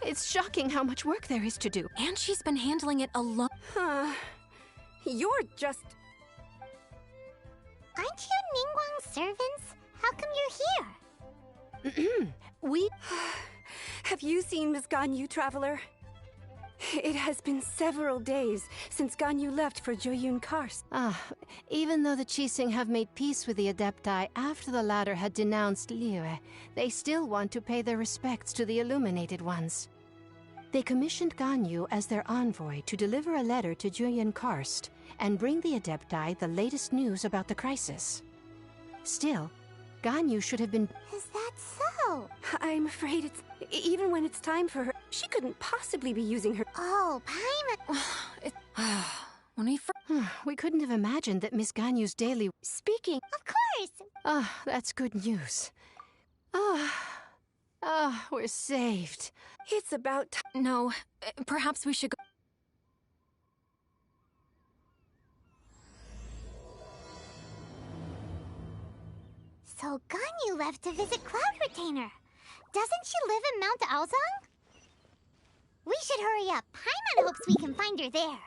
It's shocking how much work there is to do. And she's been handling it alone. You're just... Aren't you Ningguang's servants? How come you're here? We... Have you seen Miss Ganyu, Traveler? It has been several days since Ganyu left for Joyun Karst. Even though the Qixing have made peace with the Adepti after the latter had denounced Liyue, they still want to pay their respects to the Illuminated Ones. They commissioned Ganyu as their envoy to deliver a letter to Joyun Karst and bring the Adepti the latest news about the crisis. Still, Ganyu should have been... Is that so? I'm afraid it's... Even when it's time for her, she couldn't possibly be using her... Oh, Paimon... We couldn't have imagined that Miss Ganyu's daily... Speaking... Of course! That's good news. We're saved. It's about time. No, perhaps we should go... So Ganyu left to visit Cloud Retainer. Doesn't she live in Mount Aozang? We should hurry up. Paimon hopes we can find her there.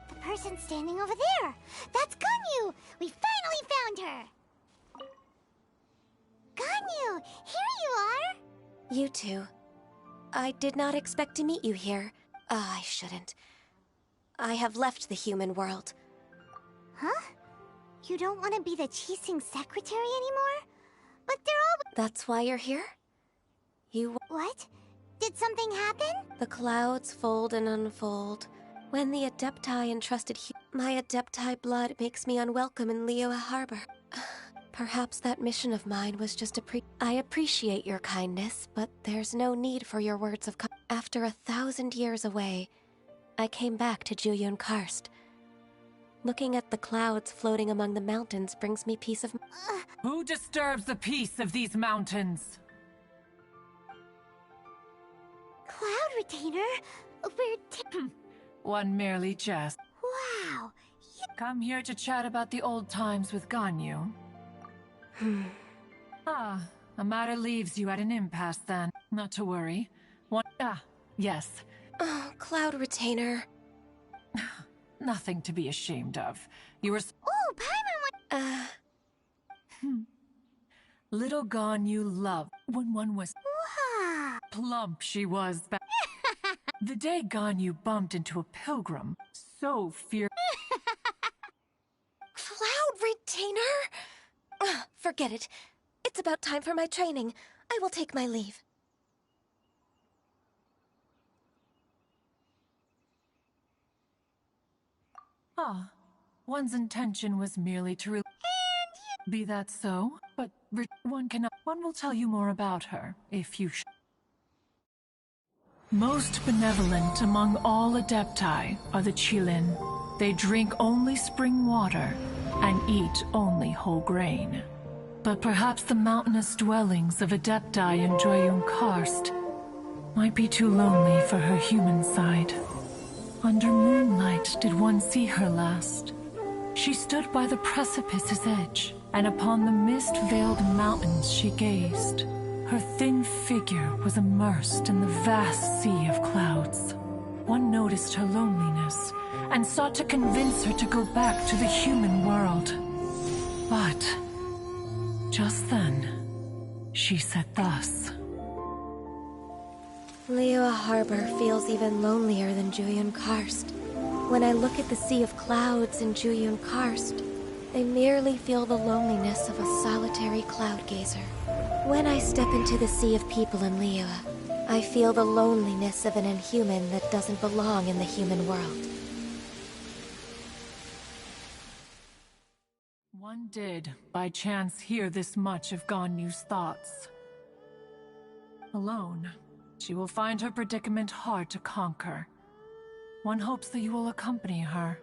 The person standing over there! That's Ganyu! We finally found her! Ganyu! Here you are! You too. I did not expect to meet you here. I shouldn't. I have left the human world. Huh? You don't want to be the Qixing secretary anymore? But they're all... That's why you're here? What? Did something happen? The clouds fold and unfold. When the Adepti entrusted my Adepti blood makes me unwelcome in Liyue Harbor. Perhaps that mission of mine was just I appreciate your kindness, but there's no need for your words of After 1,000 years away, I came back to Joyun Karst. Looking at the clouds floating among the mountains brings me peace of... Who disturbs the peace of these mountains? Cloud Retainer? We're... One merely jest. Wow! Come here to chat about the old times with Ganyu. A matter leaves you at an impasse then. Not to worry. Yes. Oh, Cloud Retainer. Nothing to be ashamed of. You were... Oh, Paimon... Little Ganyu loved when one was... Wow! Plump she was back... The day Ganyu bumped into a pilgrim, so fierce... Cloud Retainer? Forget it. It's about time for my training. I will take my leave. One's intention was merely to be that so, but one will tell you more about her, if you Most benevolent among all Adepti are the Qilin. They drink only spring water and eat only whole grain. But perhaps the mountainous dwellings of Adepti in Joyun Karst might be too lonely for her human side. Under moonlight did one see her last. She stood by the precipice's edge, and upon the mist-veiled mountains she gazed. Her thin figure was immersed in the vast sea of clouds. One noticed her loneliness, and sought to convince her to go back to the human world. But Just then, she said thus. Liyue Harbor feels even lonelier than Jueyun Karst. When I look at the sea of clouds in Jueyun Karst, I merely feel the loneliness of a solitary cloud gazer. When I step into the sea of people in Liyue, I feel the loneliness of an inhuman that doesn't belong in the human world. One did, by chance, hear this much of Ganyu's thoughts. Alone, she will find her predicament hard to conquer. One hopes that you will accompany her.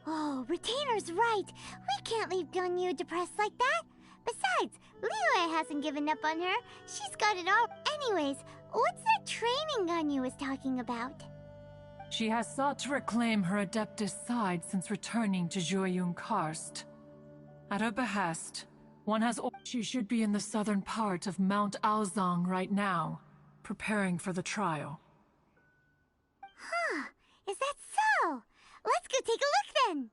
Oh, Retainer's right. We can't leave Ganyu depressed like that. Besides, Liyue hasn't given up on her. She's got it all. Anyways, what's that training Ganyu was talking about? She has sought to reclaim her Adeptus side since returning to Jueyun Karst. At her behest, one has she should be in the southern part of Mount Aozang right now, preparing for the trial. Huh, is that so? Let's go take a look then!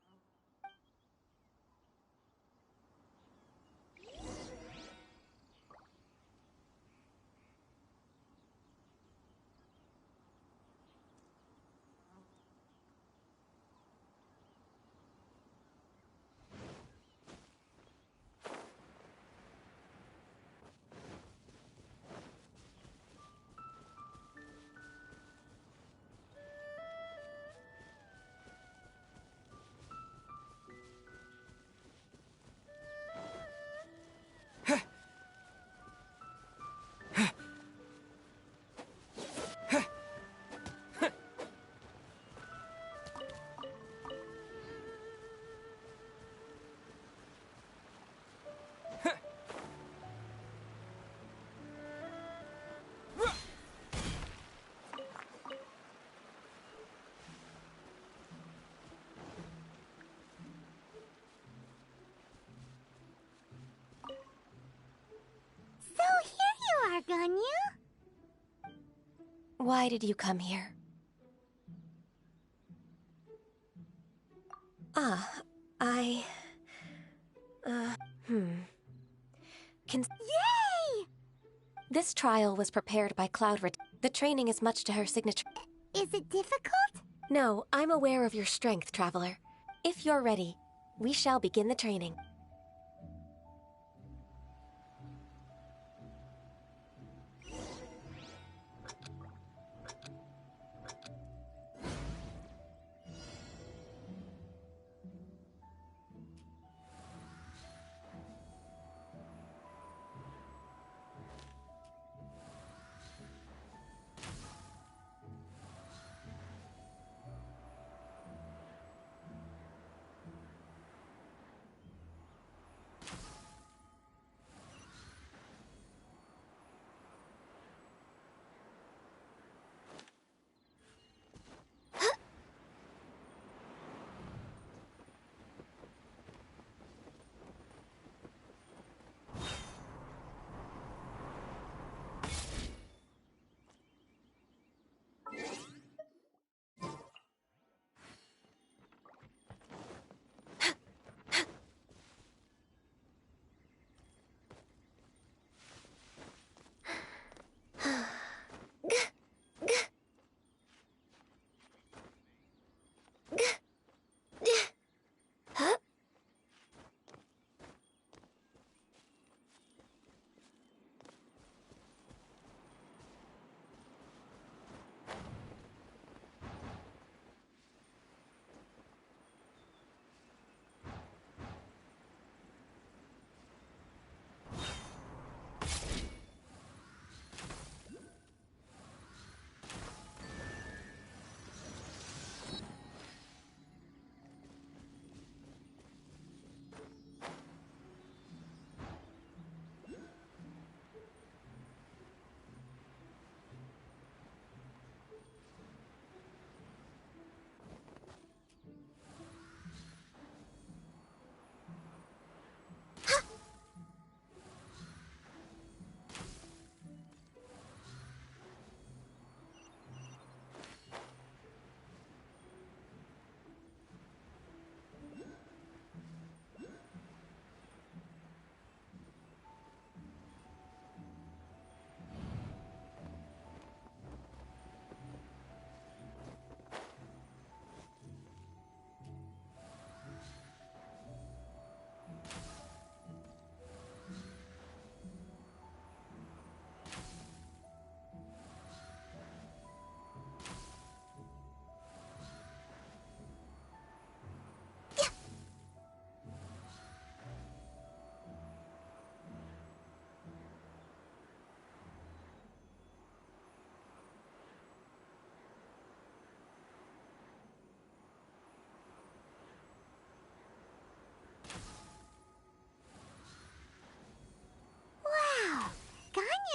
So here you are, Ganyu. Why did you come here? I... Yay! This trial was prepared by Cloudret. The training is much to her signature. Is it difficult? No, I'm aware of your strength, Traveler. If you're ready, we shall begin the training.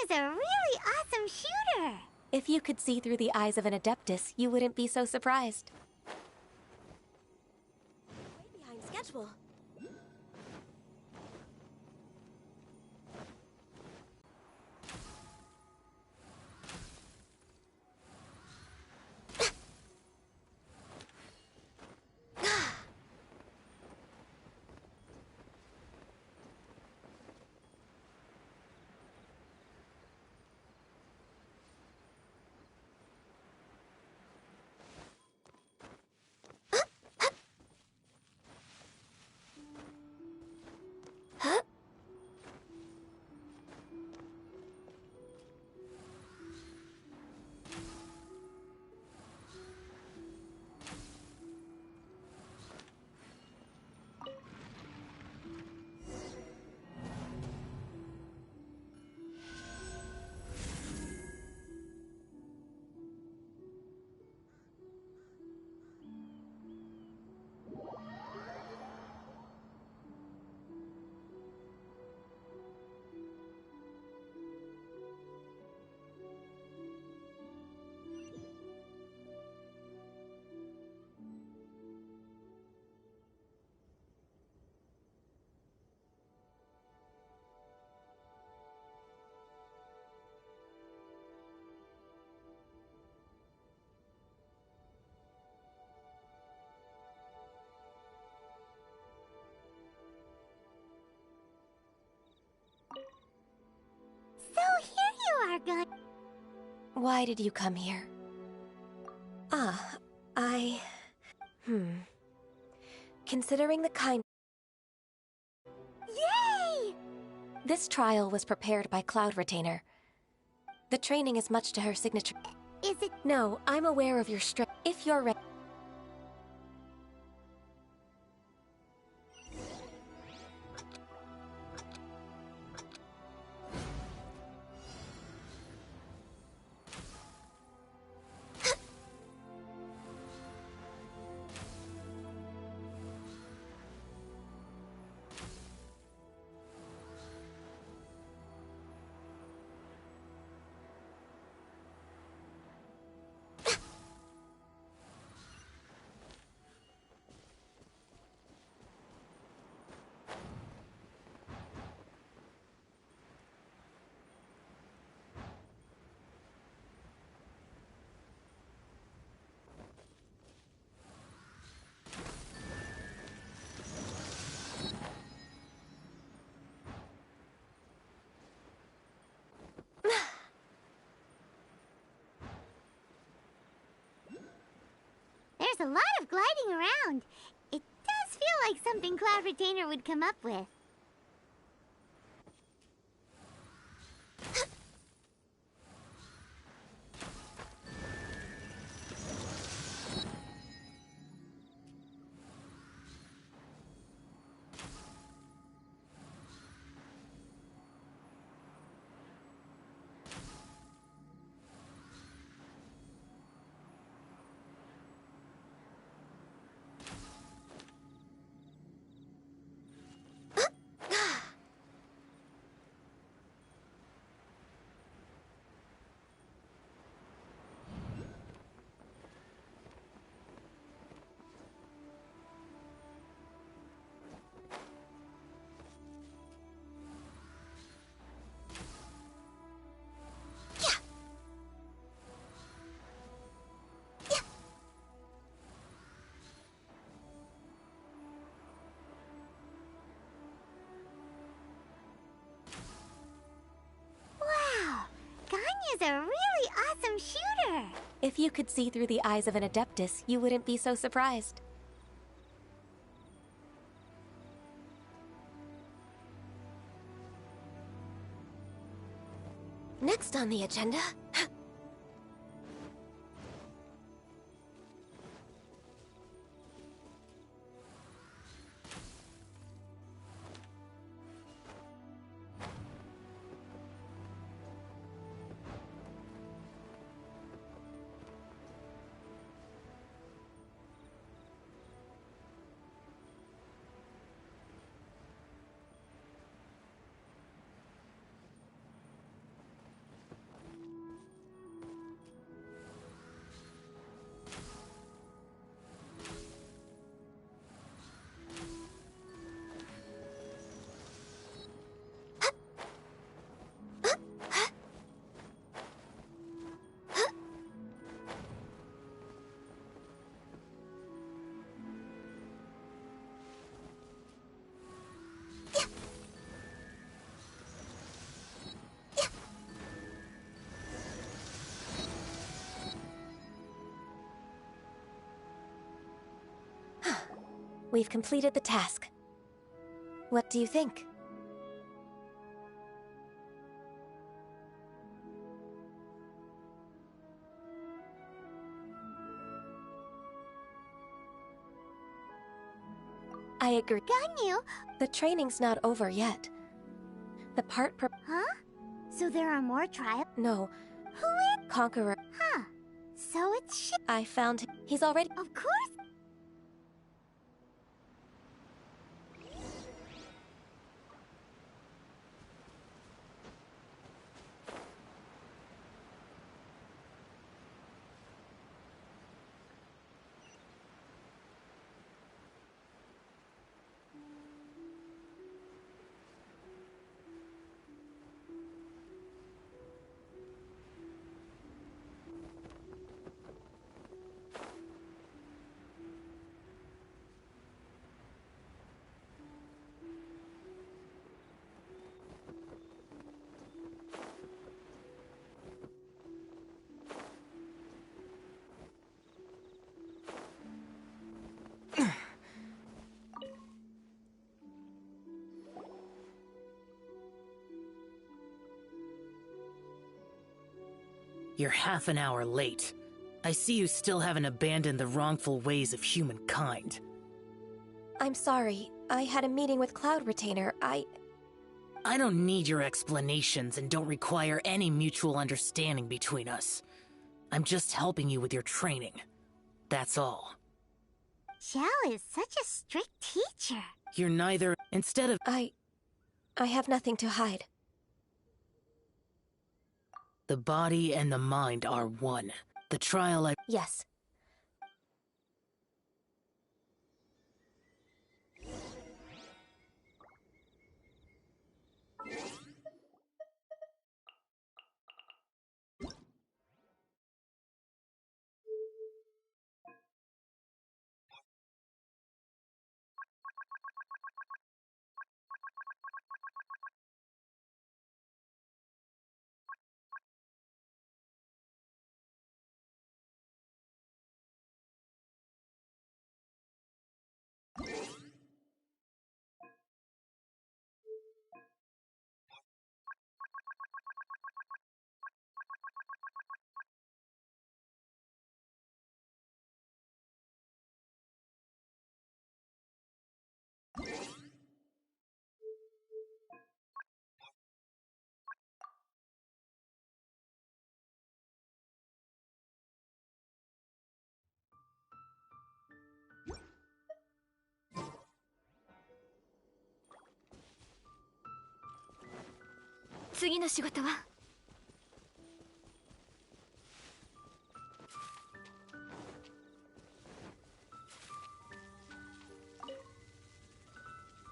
Ganyu's a really awesome shooter! If you could see through the eyes of an Adeptus, you wouldn't be so surprised. Way behind schedule. So here you are, Gan. Why did you come here? Considering the kind... Yay! This trial was prepared by Cloud Retainer. The training is much to her signature. Is it... No, I'm aware of your strength. If you're ready... There's a lot of gliding around. It does feel like something Cloud Retainer would come up with. Is a really awesome shooter! If you could see through the eyes of an Adeptus, you wouldn't be so surprised. Next on the agenda... We've completed the task. What do you think? I agree. Ganyu? The training's not over yet. The part Huh? So there are more trials? No. Who is? Conqueror. Huh. So it's I found him. He's already- Of course. You're half an hour late. I see you still haven't abandoned the wrongful ways of humankind. I'm sorry. I had a meeting with Cloud Retainer. I don't need your explanations and don't require any mutual understanding between us. I'm just helping you with your training. That's all. Xiao is such a strict teacher. You're neither... Instead of... I have nothing to hide. The body and the mind are one. The trial I... Yes.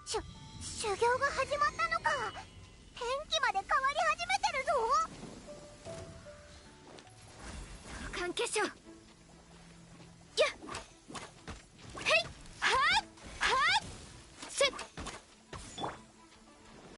Sh 修行が始まったのか。天気まで変わり始めてるぞ。関係者